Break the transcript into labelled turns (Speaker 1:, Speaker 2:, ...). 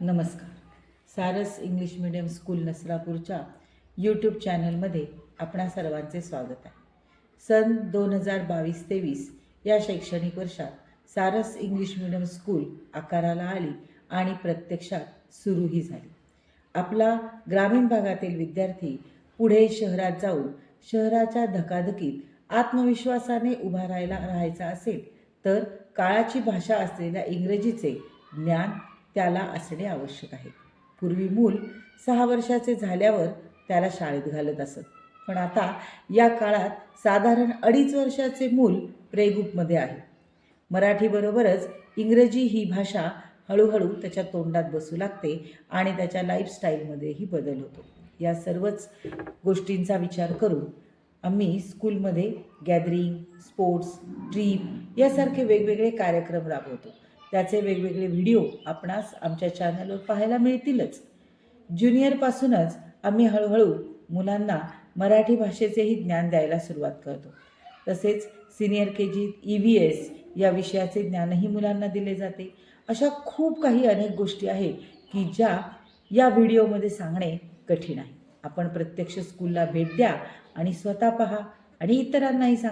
Speaker 1: नमस्कार. सारस English medium school नसरापूरच्या YouTube चॅनलमध्ये आपणा सर्वांचे स्वागत आहे. सन 2022-23 या शैक्षणिक वर्षात सारस इंग्लिश मीडियम स्कूल आकाराला आली आणि प्रत्यक्षात सुरूही झाली. आपला ग्रामीण भागातील विद्यार्थी पुढे शहरात जाऊन शहराच्या धकाधकीत आत्मविश्वासाने उभा राहायचा असेल तर काळाची भाषा असलेल्या इंग्रजीचे ज्ञान त्याला असणे आवश्यक आहे. पूर्वी मूल 6 वर्षाचे झाल्यावर त्याला शाळेत घालत असत, पण आता या काळात साधारण 2.5 वर्षाचे मूल प्ले ग्रुपमध्ये आहे. मराठीबरोबरच इंग्रजी ही भाषा हळूहळू त्याच्या तोंडात बसू लागते आणि त्याच्या लाईफस्टाईलमध्येही बदल होतो. या सर्वच गोष्टींचा विचार करून आम्ही स्कूलमध्ये गॅदरिंग, स्पोर्ट्स, ट्रीप यासारखे वेगवेगळे कार्यक्रम राबवतो. त्याचे वेगवेगळे व्हिडिओ आपणास आमच्या चॅनलवर पाहायला मिळतीलच. ज्युनियरपासूनच आम्ही हळूहळू मुलांना मराठी भाषेचेही ज्ञान द्यायला सुरुवात करतो. तसेच सिनियर KG EVS या विषयाचे ज्ञानही मुलांना दिले जाते. अशा खूप काही अनेक गोष्टी आहेत की ज्या या व्हिडिओमध्ये सांगणे कठीण आहे. आपण प्रत्यक्ष स्कूलला भेट द्या आणि स्वतः पहा आणि इतरांनाही सांगा.